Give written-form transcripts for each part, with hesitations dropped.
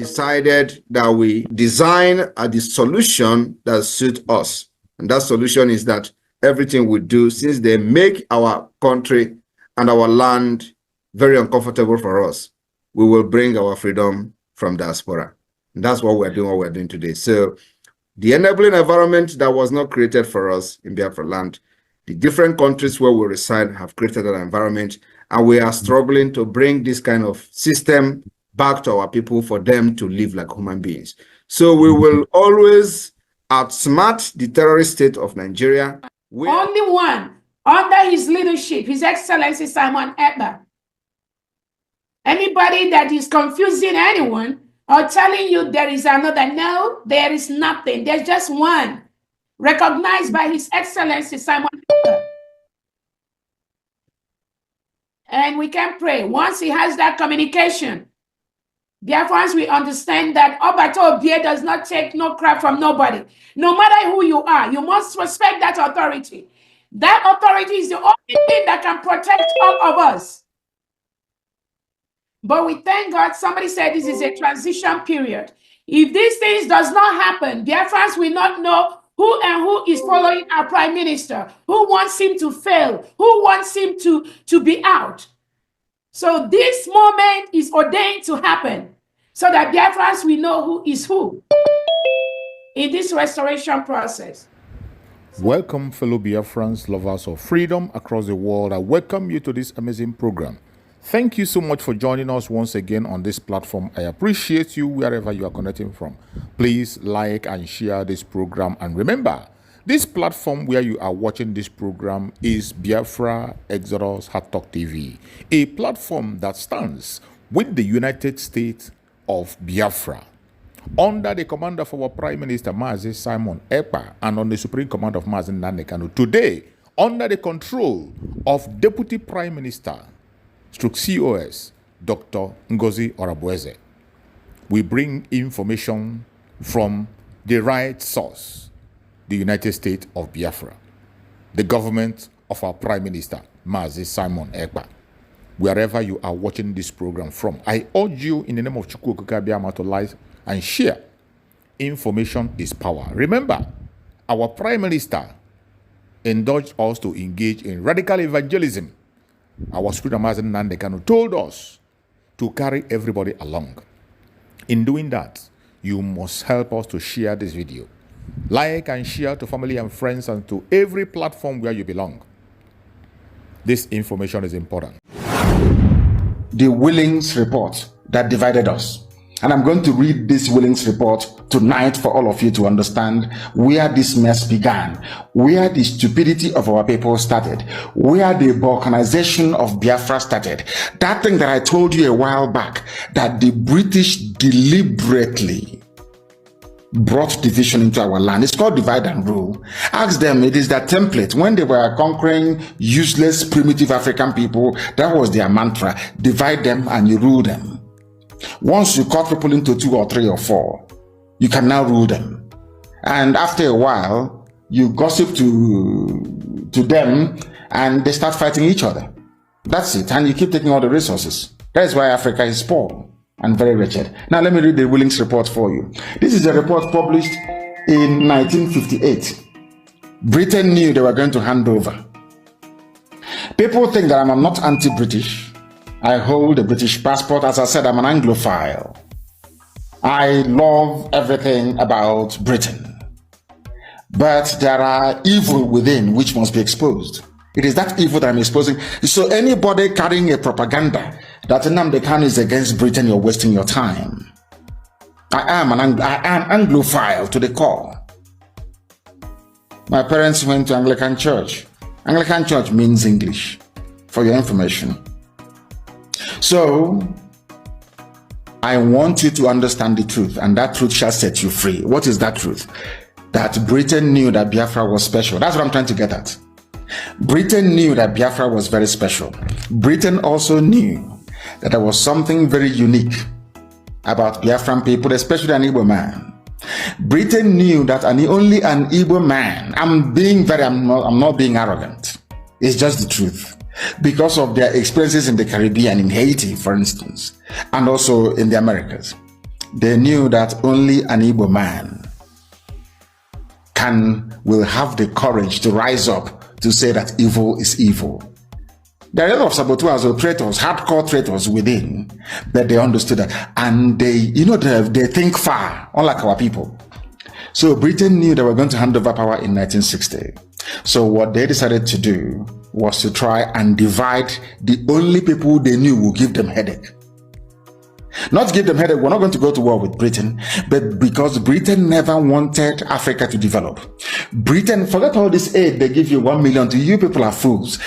decided that we design the solution that suits us. And that solution is that everything we do, since they make our country and our land very uncomfortable for us, we will bring our freedom from diaspora. And that's what we're doing today. So the enabling environment that was not created for us in Biafra land, the different countries where we reside have created an environment, and we are struggling to bring this kind of system back to our people for them to live like human beings. So we will always outsmart the terrorist state of Nigeria. Only one, under his leadership, His Excellency Simon Ekpa. Anybody that is confusing anyone or telling you there is another, no, there is nothing. There's just one, recognized by His Excellency Simon Ekpa. And we can pray. Once he has that communication, Biafrans, we understand that Obato Obie does not take no crap from nobody. No matter who you are, you must respect that authority. That authority is the only thing that can protect all of us. But we thank God, somebody said this is a transition period. If these things does not happen, Biafrans will not know who is following our prime minister, who wants him to fail, who wants him to be out. So this moment is ordained to happen so that Biafrans will know who is who in this restoration process. Welcome, fellow Biafrans, lovers of freedom across the world. I welcome you to this amazing program. Thank you so much for joining us once again on this platform. I appreciate you wherever you are connecting from. Please like and share this program. And remember, this platform where you are watching this program is Biafra Exodus Hard Talk TV, a platform that stands with the United States of Biafra, under the command of our Prime Minister, Mazi Simon Ekpa, and on the Supreme Command of Mazi Nnamdi Kanu. Today, under the control of Deputy Prime Minister, COS, Dr. NgoziOrabueze. We bring information from the right source, the United States of Biafra, the government of our Prime Minister, Mazi Simon Ekpa. Wherever you are watching this program from, I urge you in the name of Chukwu Okike to like and share. Information is power. Remember, our Prime Minister encouraged us to engage in radical evangelism. Our Supreme Mazi Nnamdi Kanu told us to carry everybody along. In doing that, you must help us to share this video. Like and share to family and friends and to every platform where you belong. This information is important. The Willink's report that divided us. And I'm going to read this Willink's report tonight for all of you to understand where this mess began, where the stupidity of our people started, where the balkanization of Biafra started. That thing that I told you a while back, that the British deliberately brought division into our land. It's called divide and rule. Ask them, it is their template. When they were conquering useless, primitive African people, that was their mantra. Divide them and you rule them. Once you cut people into 2 or 3 or 4, you can now rule them. And after a while, you gossip to them and they start fighting each other. That's it. And you keep taking all the resources. That is why Africa is poor and very wretched. Now let me read the Willink's report for you. This is a report published in 1958. Britain knew they were going to hand over. People think that I'm not anti-British. I hold a British passport. As I said, I'm an Anglophile. I love everything about Britain. But there are evil within which must be exposed. It is that evil that I'm exposing. So anybody carrying a propaganda that Nnamdi Kanu is against Britain, you're wasting your time. I am Anglophile to the core. My parents went to Anglican church. Anglican church means English, for your information. So, I want you to understand the truth, and that truth shall set you free. What is that truth? That Britain knew that Biafra was special. That's what I'm trying to get at. Britain knew that Biafra was very special. Britain also knew that there was something very unique about Biafran people, especially an Igbo man. Britain knew that only an Igbo man, I'm not being arrogant. It's just the truth. Because of their experiences in the Caribbean, in Haiti, for instance, and also in the Americas. They knew that only an Igbo man will have the courage to rise up to say that evil is evil. There are a lot of saboteurs or traitors, hardcore traitors within, but they understood that. And they think far, unlike our people. So Britain knew they were going to hand over power in 1960. So what they decided to do was to try and divide the only people they knew would give them headache. Not give them headache, we're not going to go to war with Britain, but because Britain never wanted Africa to develop. Britain, forget all this aid they give you, 1 million to you people are fools.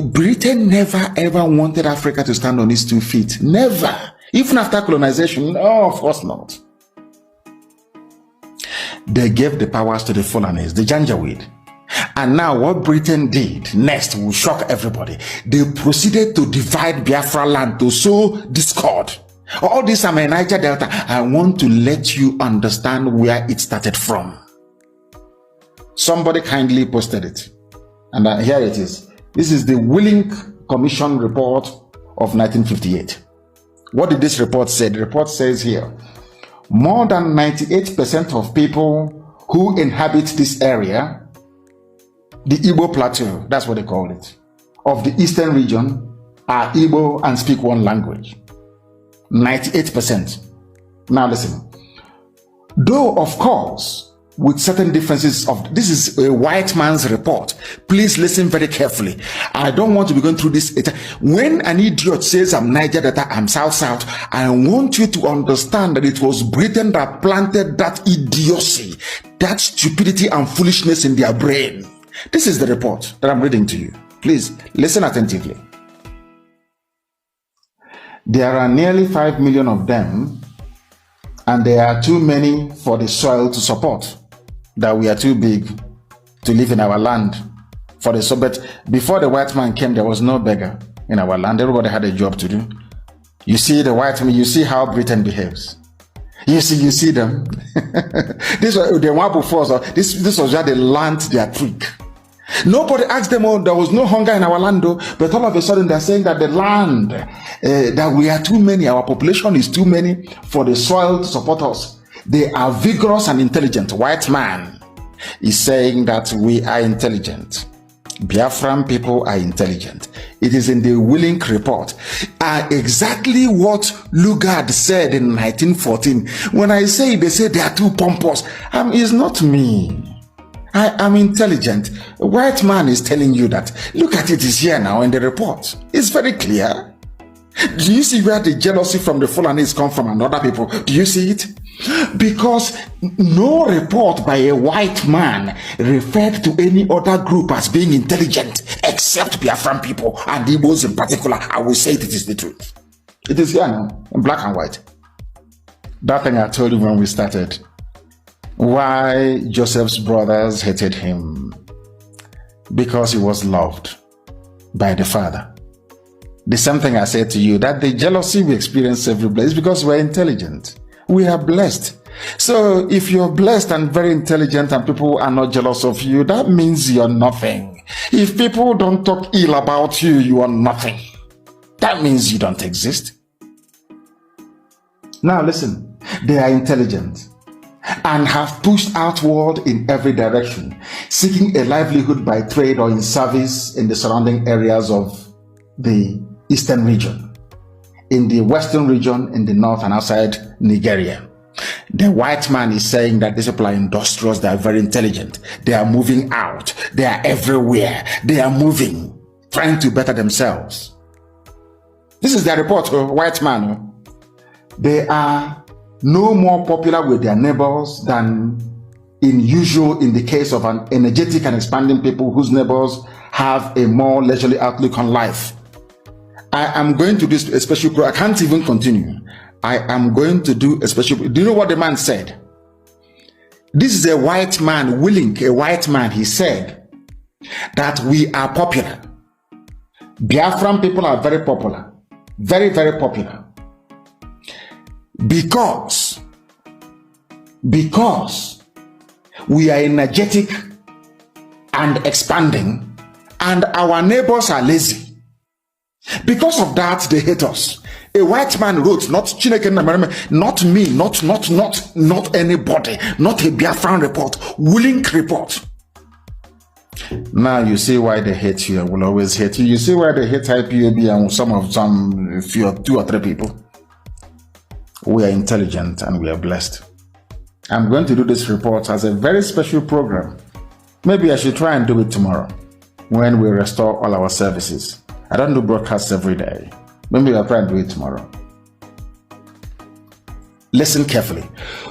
Britain never ever wanted Africa to stand on its 2 feet. Never. Even after colonization, no, of course not. They gave the powers to the Fulanis, the Janjaweed. And now what Britain did next will shock everybody. They proceeded to divide Biafra land to sow discord. All this I'm a Niger Delta. I want to let you understand where it started from. Somebody kindly posted it. And here it is. This is the Willink Commission report of 1958. What did this report say? The report says here, more than 98% of people who inhabit this area, the Igbo Plateau, that's what they call it, of the eastern region are Igbo and speak one language. 98%. Now listen. Though, of course, with certain differences of, this is a white man's report. Please listen very carefully. I don't want to be going through this. When an idiot says I'm Niger Delta, I'm South, I want you to understand that it was Britain that planted that idiocy, that stupidity and foolishness in their brain. This is the report that I'm reading to you. Please listen attentively. There are nearly 5 million of them, and there are too many for the soil to support, that we are too big to live in our land. But before the white man came, there was no beggar in our land. Everybody had a job to do. You see the white man, you see how Britain behaves. You see them. This was the one before, so this was where they learned their trick. Nobody asked them, oh, there was no hunger in our land, though, but all of a sudden they're saying that the land, that we are too many, our population is too many for the soil to support us. They are vigorous and intelligent. White man is saying that we are intelligent. Biafran people are intelligent. It is in the Willink report. Exactly what Lugard said in 1914. When I say, they say they are too pompous. It's not me. I am intelligent. A white man is telling you that. Look at it, is here now in the report. It's very clear. Do you see where the jealousy from the Fulanis come from and other people? Do you see it? Because no report by a white man referred to any other group as being intelligent except Biafran people and Igbos in particular. I will say it is the truth. It is here now in black and white. That thing I told you when we started. Why Joseph's brothers hated him? Because he was loved by the Father. The same thing I said to you, that the jealousy we experience every place is because we're intelligent. We are blessed. So if you're blessed and very intelligent and people are not jealous of you, that means you're nothing. If people don't talk ill about you, you are nothing. That means you don't exist. Now listen, they are intelligent and have pushed outward in every direction, seeking a livelihood by trade or in service in the surrounding areas of the eastern region, in the western region, in the north and outside Nigeria. The white man is saying that these people are industrious, they are very intelligent, they are moving out, they are everywhere, they are moving, trying to better themselves. This is their report, white man. They are no more popular with their neighbors than in the case of an energetic and expanding people whose neighbors have a more leisurely outlook on life. I am going to do a special, I can't even continue. I am going to do a special, do you know what the man said? This is a white man, Willink, a white man. He said that we are popular. Biafran people are very popular. Very, very popular. Because we are energetic and expanding and our neighbors are lazy. Because of that, they hate us. A white man wrote, not Chineke, not me, not anybody, not a Biafran report, willink report. Now you see why they hate you and will always hate you. You see why they hate IPOB and some few, 2 or 3 people. We are intelligent and we are blessed. I'm going to do this report as a very special program. Maybe I should try and do it tomorrow when we restore all our services. I don't do broadcasts every day. Maybe I'll try and do it tomorrow. Listen carefully.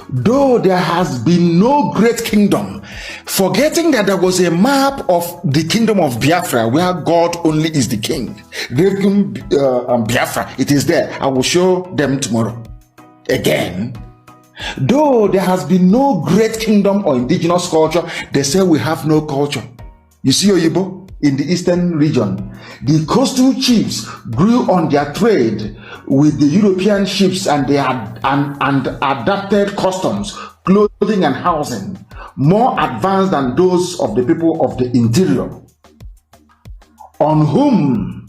Though there has been no great kingdom, forgetting that there was a map of the kingdom of Biafra where God only is the king. Great Kingdom Biafra, it is there. I will show them tomorrow. Again, though there has been no great kingdom or indigenous culture, they say we have no culture. You see, Oyibo? In the eastern region, the coastal chiefs grew on their trade with the European ships and they had and adapted customs, clothing and housing more advanced than those of the people of the interior, on whom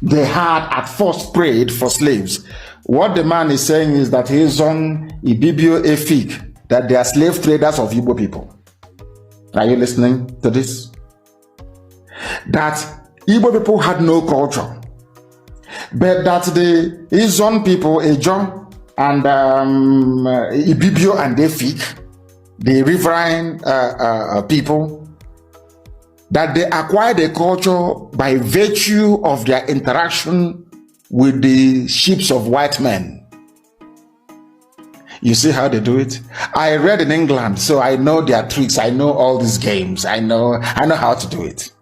they had at first prayed for slaves. What the man is saying is that he is on Ibibio Efik, that they are slave traders of Igbo people. Are you listening to this? That Igbo people had no culture, but that the Izon people, Ejo and Ibibio and Efik, the riverine people, that they acquired a culture by virtue of their interaction with the ships of white men. You see how they do it? I read in England, so I know their tricks. I know all these games. I know how to do it.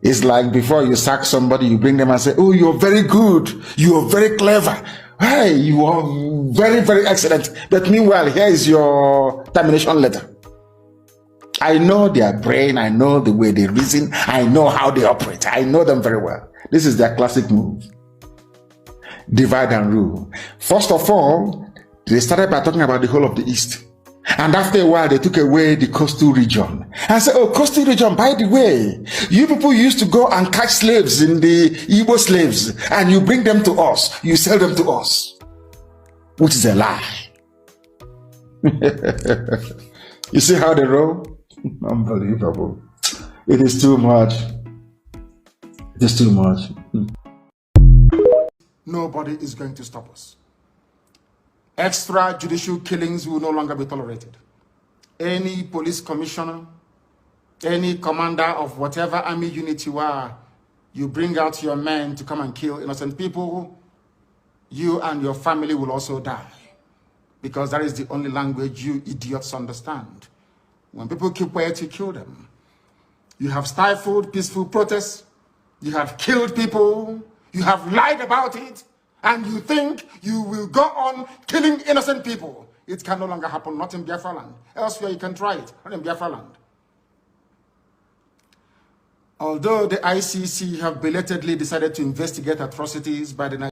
It's like before you sack somebody, you bring them and say, oh, you're very good. You're very clever. Hey, you are very, very excellent. But meanwhile, here is your termination letter. I know their brain. I know the way they reason. I know how they operate. I know them very well. This is their classic move. Divide and rule. First of all, they started by talking about the whole of the East. And after a while, they took away the coastal region. And said, oh, coastal region, by the way, you people used to go and catch slaves in the Igbo slaves, and you bring them to us. You sell them to us. Which is a lie. You see how they roll? Unbelievable. It is too much. It is too much. Nobody is going to stop us. Extrajudicial killings will no longer be tolerated. Any police commissioner, any commander of whatever army unit you are, you bring out your men to come and kill innocent people, you and your family will also die. Because that is the only language you idiots understand. When people keep quiet, you kill them. You have stifled peaceful protests. You have killed people. You have lied about it. And you think you will go on killing innocent people. It can no longer happen, not in Biafra land. Elsewhere you can try it, not in Biafra land. Although the ICC have belatedly decided to investigate atrocities by the